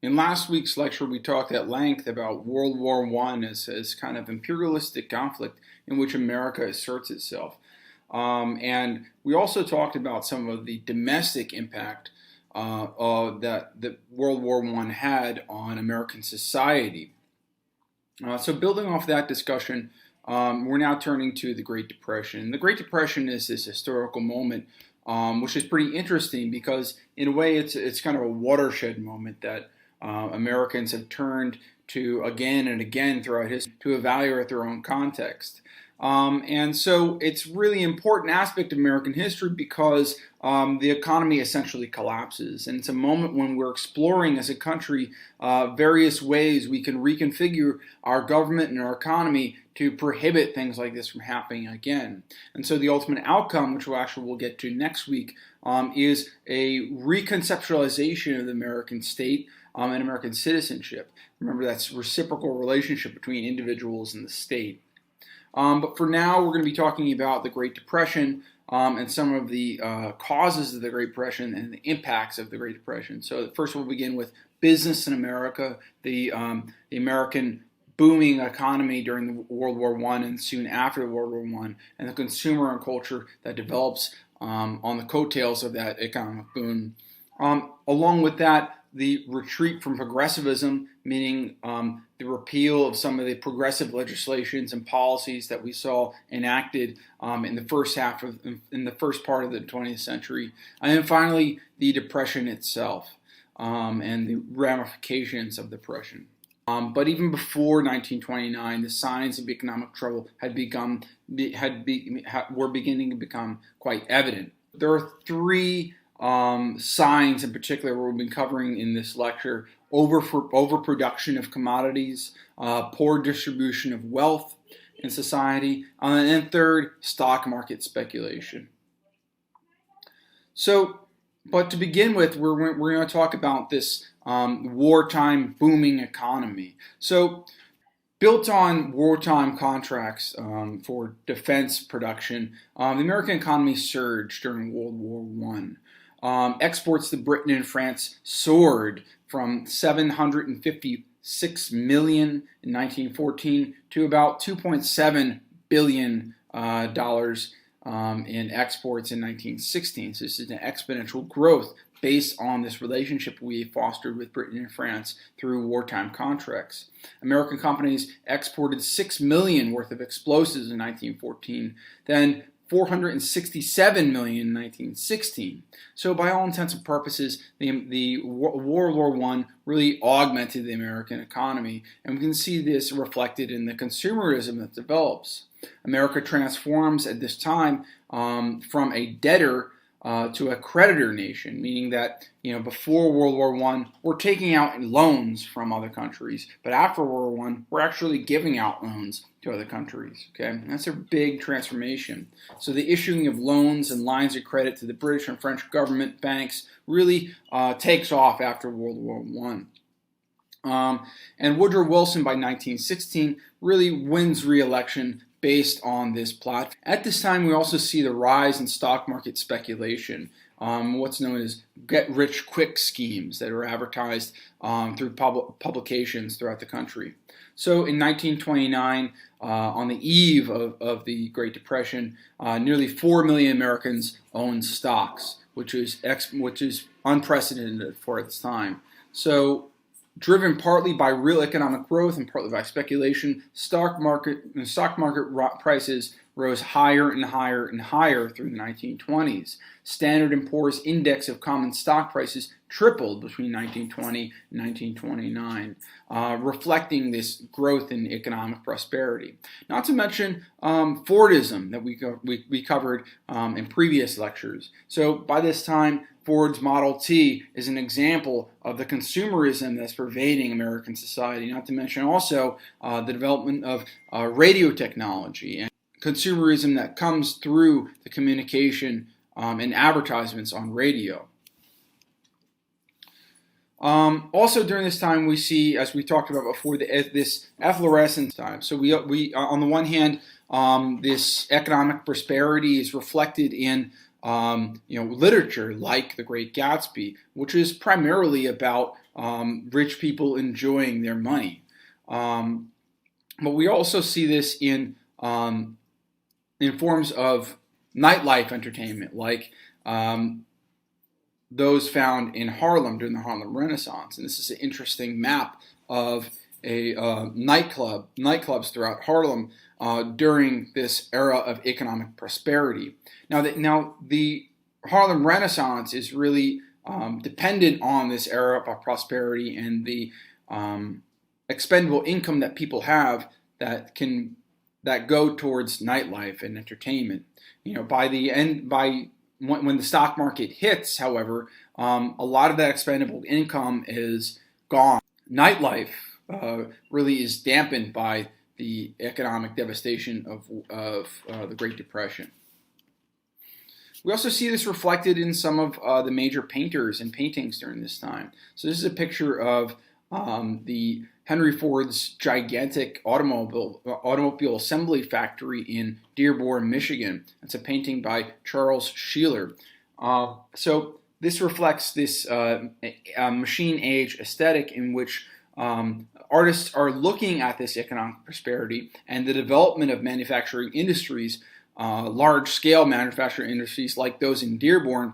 In last week's lecture, we talked at length about World War I as kind of imperialistic conflict in which America asserts itself. And we also talked about some of the domestic impact that World War I had on American society. So building off that discussion, we're now turning to the Great Depression. The Great Depression is this historical moment, which is pretty interesting because, in a way, it's kind of a watershed moment that Americans have turned to again and again throughout history to evaluate their own context. And so it's really important aspect of American history because the economy essentially collapses. And it's a moment when we're exploring as a country various ways we can reconfigure our government and our economy to prohibit things like this from happening again. And so the ultimate outcome, which we'll get to next week, is a reconceptualization of the American state and American citizenship. Remember, that's reciprocal relationship between individuals and the state. But for now, we're going to be talking about the Great Depression and some of the causes of the Great Depression and the impacts of the Great Depression. So first we'll begin with business in America, the American booming economy during the World War I and soon after World War I, and the consumer and culture that develops on the coattails of that economic boom. Along with that, the retreat from progressivism, meaning the repeal of some of the progressive legislations and policies that we saw enacted in the first part of the 20th century, and then finally the Depression itself and the ramifications of the Depression. But even before 1929, the signs of economic trouble were beginning to become quite evident. There are three signs in particular we've been covering in this lecture: overproduction of commodities, poor distribution of wealth in society, and then third, stock market speculation. But to begin with, we're going to talk about this wartime booming economy. So, built on wartime contracts for defense production, the American economy surged during World War I. Exports to Britain and France soared from 756 million in 1914 to about 2.7 billion dollars in exports in 1916. So this is an exponential growth based on this relationship we fostered with Britain and France through wartime contracts. American companies exported 6 million worth of explosives in 1914, then 467 million in 1916. So by all intents and purposes, the World War I really augmented the American economy, and we can see this reflected in the consumerism that develops. America transforms at this time from a debtor to a creditor nation, meaning that before World War I, we're taking out loans from other countries, but after World War I, we're actually giving out loans to other countries. Okay, and that's a big transformation. So the issuing of loans and lines of credit to the British and French government banks really takes off after World War I. And Woodrow Wilson, by 1916, really wins re-election based on this platform. At this time, we also see the rise in stock market speculation, what's known as get-rich-quick schemes that are advertised through publications throughout the country. So in 1929, on the eve of the Great Depression, nearly 4 million Americans owned stocks, which is unprecedented for its time. So, driven partly by real economic growth and partly by speculation, stock market prices rose higher and higher and higher through the 1920s. Standard & Poor's index of common stock prices tripled between 1920 and 1929, reflecting this growth in economic prosperity. Not to mention Fordism that we covered in previous lectures. So by this time, Ford's Model T is an example of the consumerism that's pervading American society, not to mention also the development of radio technology and consumerism that comes through the communication and advertisements on radio. Also during this time we see, as we talked about before, this efflorescence time. So we on the one hand, this economic prosperity is reflected in literature like The Great Gatsby, which is primarily about rich people enjoying their money. But we also see this in forms of nightlife entertainment, like those found in Harlem during the Harlem Renaissance. And this is an interesting map of a nightclubs throughout Harlem during this era of economic prosperity. Now the Harlem Renaissance is really dependent on this era of prosperity and the expendable income that people have that go towards nightlife and entertainment. When the stock market hits, however, a lot of that expendable income is gone. Nightlife really is dampened by the economic devastation of the Great Depression. We also see this reflected in some of the major painters and paintings during this time. So this is a picture of the Henry Ford's gigantic automobile assembly factory in Dearborn, Michigan. It's a painting by Charles Sheeler. So this reflects this machine age aesthetic in which artists are looking at this economic prosperity and the development of manufacturing industries, large-scale manufacturing industries like those in Dearborn,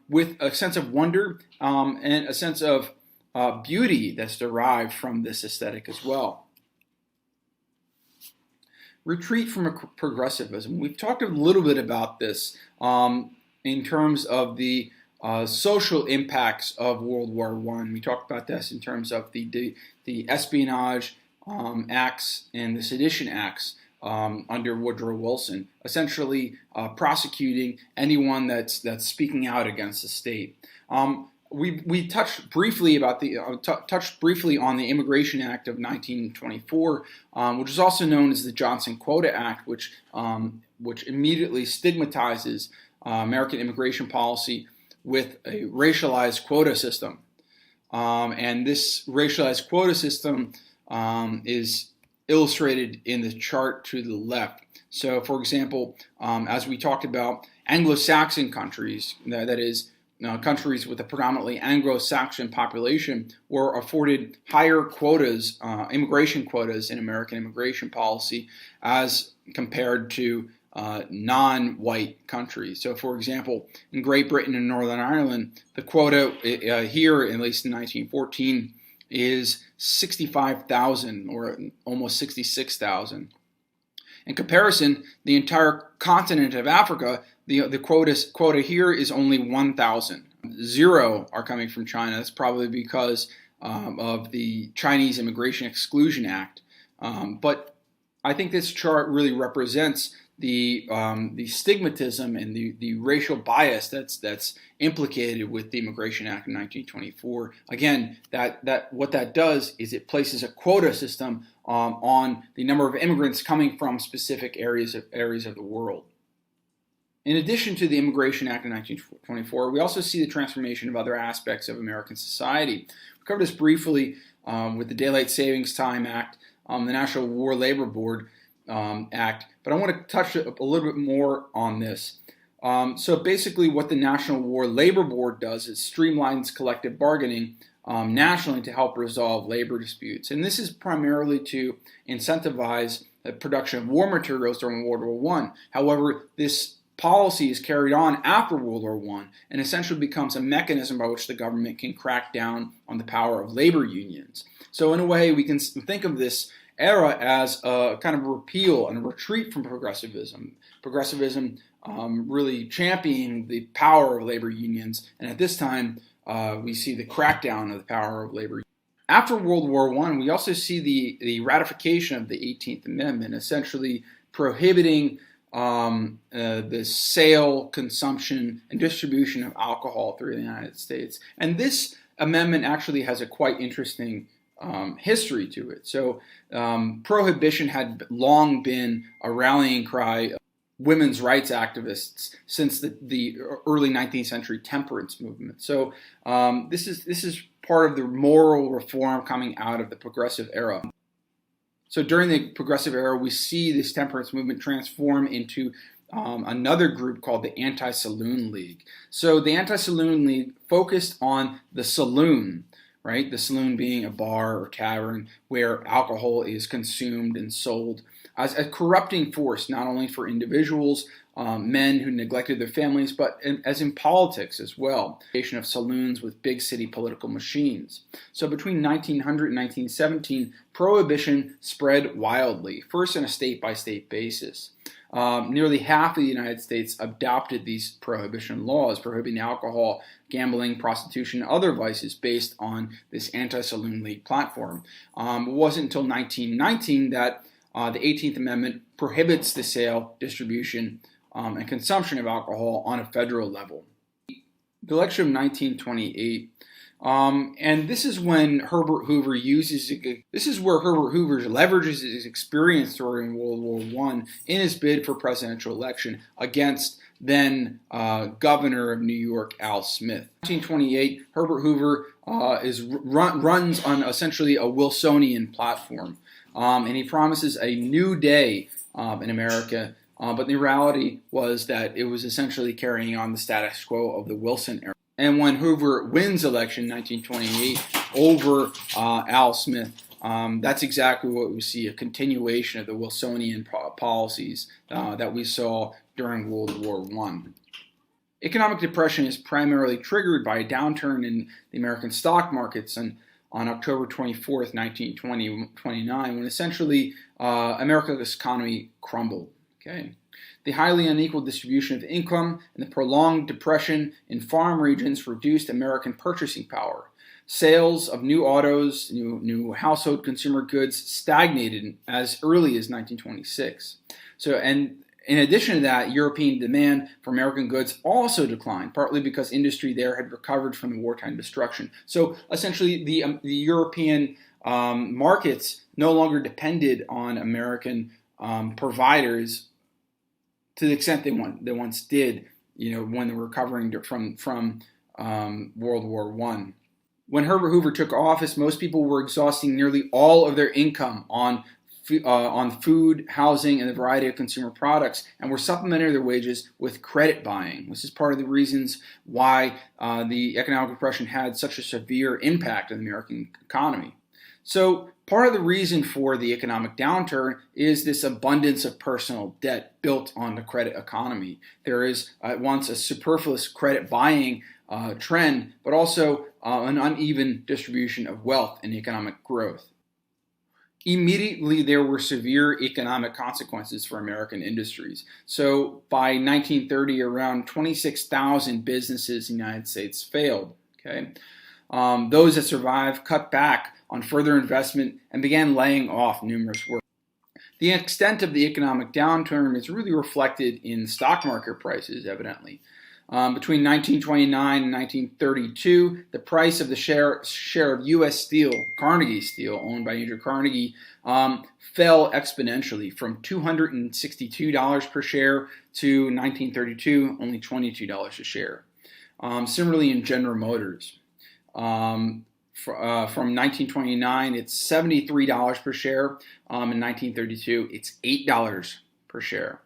with a sense of wonder and a sense of beauty that's derived from this aesthetic as well. Retreat from progressivism. We've talked a little bit about this in terms of the social impacts of World War I. We talked about this in terms of the Espionage Acts and the Sedition Acts under Woodrow Wilson, essentially prosecuting anyone that's speaking out against the state. We touched briefly about on the Immigration Act of 1924, which is also known as the Johnson Quota Act, which immediately stigmatizes American immigration policy with a racialized quota system. And this racialized quota system is illustrated in the chart to the left. So, for example, as we talked about, Anglo-Saxon countries, that is, countries with a predominantly Anglo-Saxon population, were afforded higher quotas, immigration quotas in American immigration policy as compared to non-white countries. So, for example, in Great Britain and Northern Ireland, the quota here, at least in 1914, is 65,000 or almost 66,000. In comparison, the entire continent of Africa, the quota here is only 1,000. 0 are coming from China. That's probably because of the Chinese Immigration Exclusion Act. But I think this chart really represents the stigmatism and the racial bias that's implicated with the Immigration Act of 1924. Again, what that does is it places a quota system on the number of immigrants coming from specific areas of the world. In addition to the Immigration Act of 1924, we also see the transformation of other aspects of American society. We covered this briefly with the Daylight Savings Time Act, the National War Labor Board Act, but I want to touch a little bit more on this. So basically what the National War Labor Board does is streamlines collective bargaining nationally to help resolve labor disputes. And this is primarily to incentivize the production of war materials during World War I. However, this policy is carried on after World War I and essentially becomes a mechanism by which the government can crack down on the power of labor unions. So in a way, we can think of this era as a kind of repeal and a retreat from progressivism. Progressivism really championing the power of labor unions, and at this time, we see the crackdown of the power of labor unions. After World War I, we also see the ratification of the 18th Amendment, essentially prohibiting the sale, consumption, and distribution of alcohol through the United States. And this amendment actually has a quite interesting history to it. So prohibition had long been a rallying cry of women's rights activists since the early 19th century temperance movement. So this is part of the moral reform coming out of the progressive era. So during the progressive era, we see this temperance movement transform into another group called the Anti-Saloon League. So the Anti-Saloon League focused on the saloon, right? The saloon being a bar or tavern where alcohol is consumed and sold, as a corrupting force, not only for individuals, men who neglected their families, but as in politics as well. Creation of saloons with big city political machines. So between 1900 and 1917, prohibition spread wildly, first on a state-by-state basis. Nearly half of the United States adopted these prohibition laws, prohibiting alcohol, gambling, prostitution, and other vices based on this Anti-Saloon League platform. It wasn't until 1919 that the 18th Amendment prohibits the sale, distribution, and consumption of alcohol on a federal level. The election of 1928, and this is when Herbert Hoover leverages his experience during World War I in his bid for presidential election against then Governor of New York, Al Smith. In 1928, Herbert Hoover runs on essentially a Wilsonian platform, and he promises a new day in America. But the reality was that it was essentially carrying on the status quo of the Wilson era. And when Hoover wins election in 1928 over Al Smith, that's exactly what we see, a continuation of the Wilsonian policies that we saw during World War I. Economic depression is primarily triggered by a downturn in the American stock markets on October 24th, 1929, when essentially America's economy crumbled. Okay. The highly unequal distribution of income and the prolonged depression in farm regions reduced American purchasing power. Sales of new autos, new household consumer goods stagnated as early as 1926. And in addition to that, European demand for American goods also declined, partly because industry there had recovered from the wartime destruction. So essentially, the European markets no longer depended on American providers to the extent they once did, when they were recovering from World War I. When Herbert Hoover took office, most people were exhausting nearly all of their income on food, housing, and a variety of consumer products, and were supplementing their wages with credit buying. This is part of the reasons why the economic depression had such a severe impact on the American economy. So part of the reason for the economic downturn is this abundance of personal debt built on the credit economy. There is at once a superfluous credit buying trend, but also an uneven distribution of wealth and economic growth. Immediately, there were severe economic consequences for American industries. So by 1930, around 26,000 businesses in the United States failed. Okay, those that survived cut back on further investment and began laying off numerous workers. The extent of the economic downturn is really reflected in stock market prices, evidently. Between 1929 and 1932, the price of the share of U.S. Steel, Carnegie Steel, owned by Andrew Carnegie, fell exponentially from $262 per share to 1932, only $22 a share. Similarly, in General Motors. From 1929, it's $73 per share. In 1932, it's $8 per share.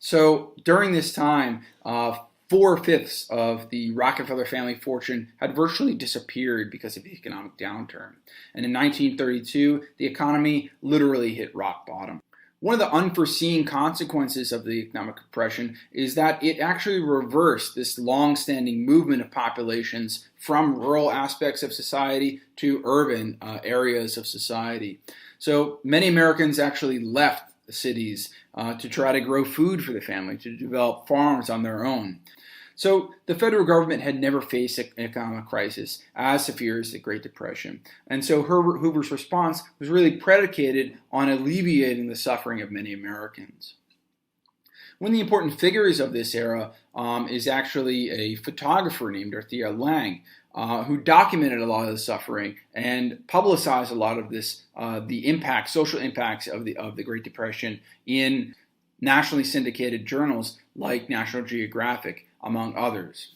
So during this time, 4/5 of the Rockefeller family fortune had virtually disappeared because of the economic downturn. And in 1932, the economy literally hit rock bottom. One of the unforeseen consequences of the economic depression is that it actually reversed this long-standing movement of populations from rural aspects of society to urban areas of society. So many Americans actually left the cities to try to grow food for the family, to develop farms on their own. So the federal government had never faced an economic crisis as severe as the Great Depression. And so Herbert Hoover's response was really predicated on alleviating the suffering of many Americans. One of the important figures of this era is actually a photographer named Dorothea Lange, who documented a lot of the suffering and publicized a lot of this, the social impacts of the Great Depression in nationally syndicated journals like National Geographic, among others.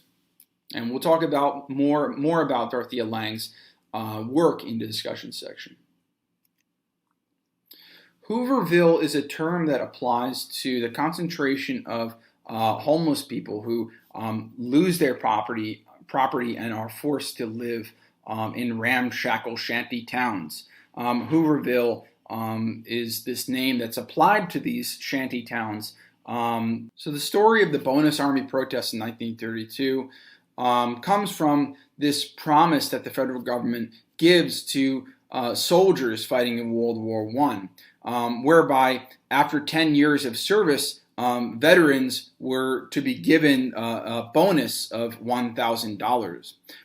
And we'll talk about more about Dorothea Lange's work in the discussion section. Hooverville is a term that applies to the concentration of homeless people who lose their property and are forced to live in ramshackle shanty towns. Hooverville is this name that's applied to these shanty towns. So the story of the Bonus Army protests in 1932 comes from this promise that the federal government gives to soldiers fighting in World War I, whereby after 10 years of service, veterans were to be given a bonus of $1,000.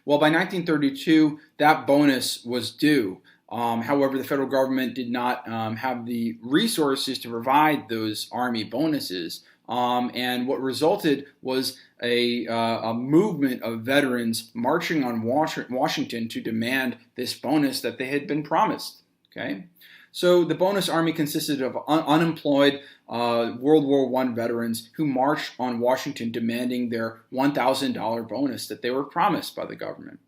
Well, by 1932, that bonus was due. However, the federal government did not have the resources to provide those Army bonuses. And what resulted was a movement of veterans marching on Washington to demand this bonus that they had been promised. Okay, so the Bonus Army consisted of unemployed World War I veterans who marched on Washington demanding their $1,000 bonus that they were promised by the government.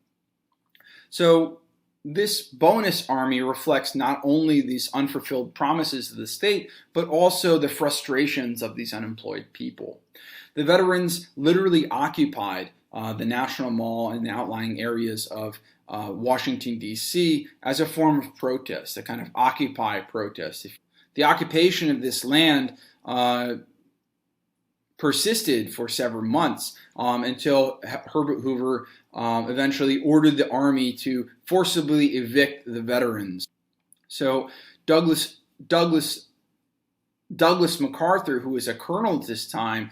So this Bonus Army reflects not only these unfulfilled promises of the state, but also the frustrations of these unemployed people. The veterans literally occupied the National Mall and the outlying areas of Washington, D.C. as a form of protest, a kind of Occupy protest. The occupation of this land persisted for several months until Herbert Hoover eventually ordered the Army to forcibly evict the veterans. So Douglas MacArthur, who is a colonel at this time,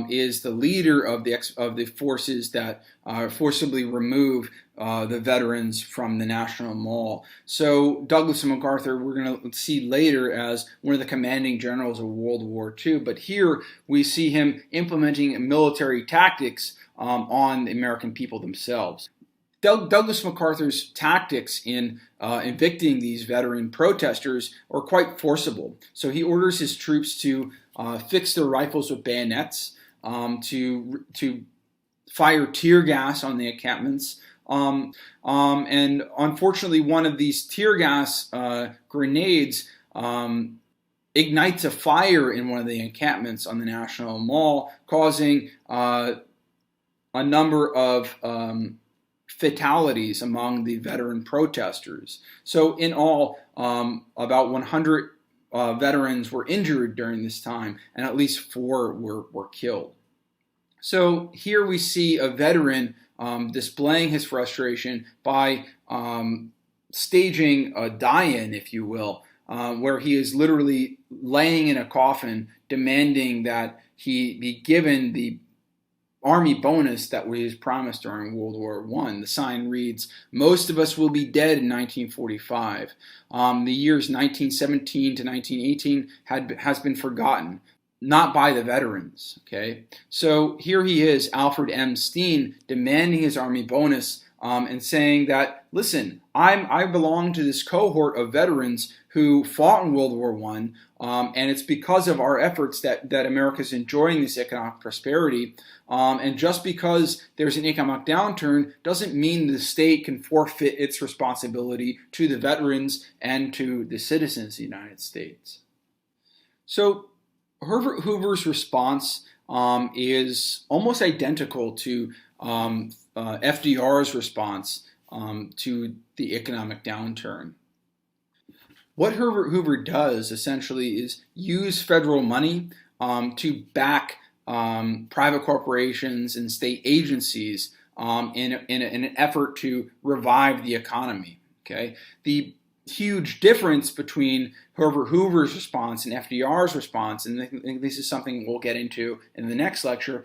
is the leader of the forces that forcibly remove the veterans from the National Mall. So Douglas MacArthur, we're going to see later as one of the commanding generals of World War II. But here we see him implementing military tactics on the American people themselves. Douglas MacArthur's tactics in evicting these veteran protesters are quite forcible. So he orders his troops to fix their rifles with bayonets, to fire tear gas on the encampments, and unfortunately, one of these tear gas grenades ignites a fire in one of the encampments on the National Mall, causing a number of fatalities among the veteran protesters. So in all, about 100 veterans were injured during this time, and at least 4 were killed. So here we see a veteran displaying his frustration by staging a die-in, if you will, where he is literally laying in a coffin demanding that he be given the Army bonus that was promised during World War I. The sign reads, "Most of us will be dead in 1945. The years 1917 to 1918 has been forgotten, not by the veterans." Okay, so here he is, Alfred M. Steen, demanding his Army bonus and saying that, listen, I belong to this cohort of veterans who fought in World War I, and it's because of our efforts that America's enjoying this economic prosperity. And just because there's an economic downturn doesn't mean the state can forfeit its responsibility to the veterans and to the citizens of the United States. So Herbert Hoover's response is almost identical to FDR's response to the economic downturn. What Herbert Hoover does essentially is use federal money to back private corporations and state agencies in an effort to revive the economy. Okay, the huge difference between Herbert Hoover's response and FDR's response, and I think this is something we'll get into in the next lecture,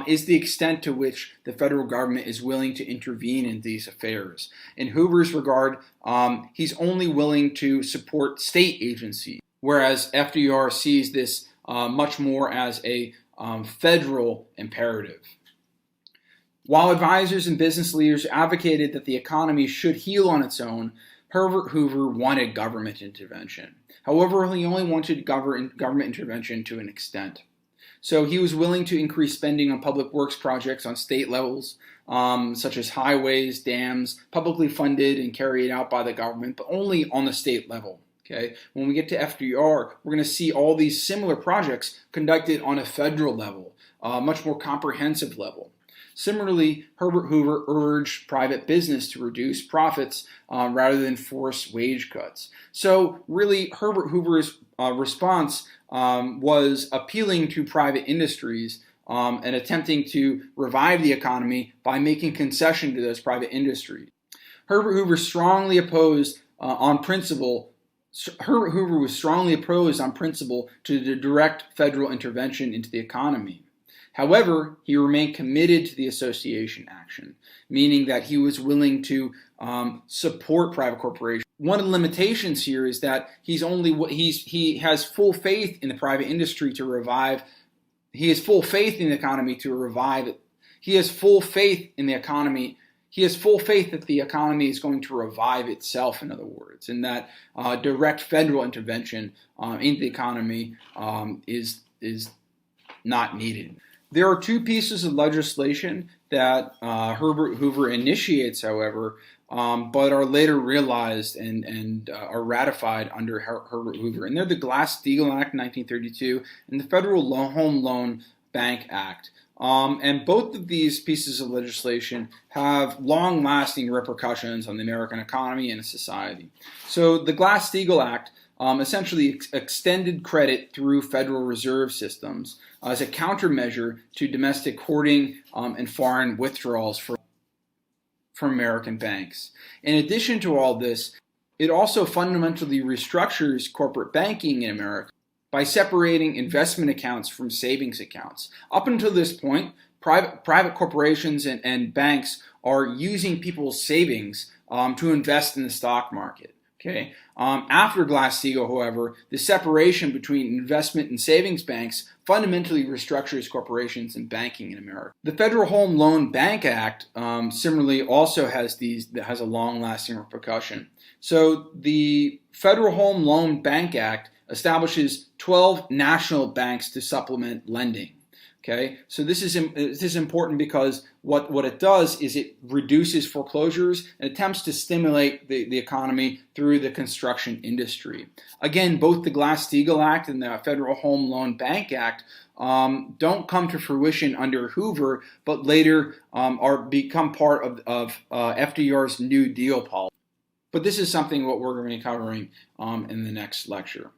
is the extent to which the federal government is willing to intervene in these affairs. In Hoover's regard, he's only willing to support state agencies, whereas FDR sees this much more as a federal imperative. While advisors and business leaders advocated that the economy should heal on its own, Herbert Hoover wanted government intervention. However, he only wanted government intervention to an extent. So he was willing to increase spending on public works projects on state levels, such as highways, dams, publicly funded and carried out by the government, but only on the state level. Okay, when we get to FDR, we're going to see all these similar projects conducted on a federal level, much more comprehensive level. Similarly, Herbert Hoover urged private business to reduce profits rather than force wage cuts. So really, Herbert Hoover's response was appealing to private industries and attempting to revive the economy by making concession to those private industries. Herbert Hoover strongly opposed on principle Herbert Hoover was strongly opposed on principle to the direct federal intervention into the economy. However, he remained committed to the association action, meaning that he was willing to support private corporations. One of the limitations here is that he has full faith in the private industry to revive. He has full faith in the economy to revive it. He has full faith in the economy. He has full faith that the economy is going to revive itself, in other words, and that direct federal intervention into the economy is not needed. There are two pieces of legislation that Herbert Hoover initiates, however, but are later realized and are ratified under Herbert Hoover. And they're the Glass-Steagall Act in 1932 and the Federal Home Loan Bank Act. And both of these pieces of legislation have long-lasting repercussions on the American economy and society. So the Glass-Steagall Act essentially extended credit through Federal Reserve systems as a countermeasure to domestic hoarding and foreign withdrawals from American banks. In addition to all this, it also fundamentally restructures corporate banking in America by separating investment accounts from savings accounts. Up until this point, private corporations and banks are using people's savings to invest in the stock market. Okay. After Glass-Steagall, however, the separation between investment and savings banks fundamentally restructures corporations and banking in America. The Federal Home Loan Bank Act similarly also has a long-lasting repercussion. So the Federal Home Loan Bank Act establishes 12 national banks to supplement lending. Okay, so this is important because what it does is it reduces foreclosures and attempts to stimulate the economy through the construction industry. Again, both the Glass-Steagall Act and the Federal Home Loan Bank Act don't come to fruition under Hoover, but later become part of FDR's New Deal policy. But this is something what we're going to be covering in the next lecture.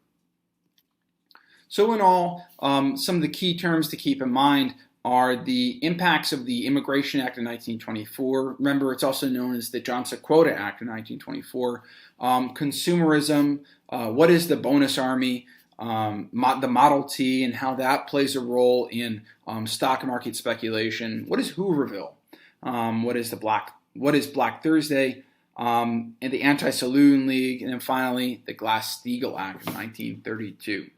So in all, some of the key terms to keep in mind are the impacts of the Immigration Act of 1924. Remember, it's also known as the Johnson Quota Act of 1924. Consumerism, what is the bonus army, the Model T and how that plays a role in stock market speculation. What is Hooverville? What is Black Thursday? And the Anti-Saloon League, and then finally the Glass-Steagall Act of 1932.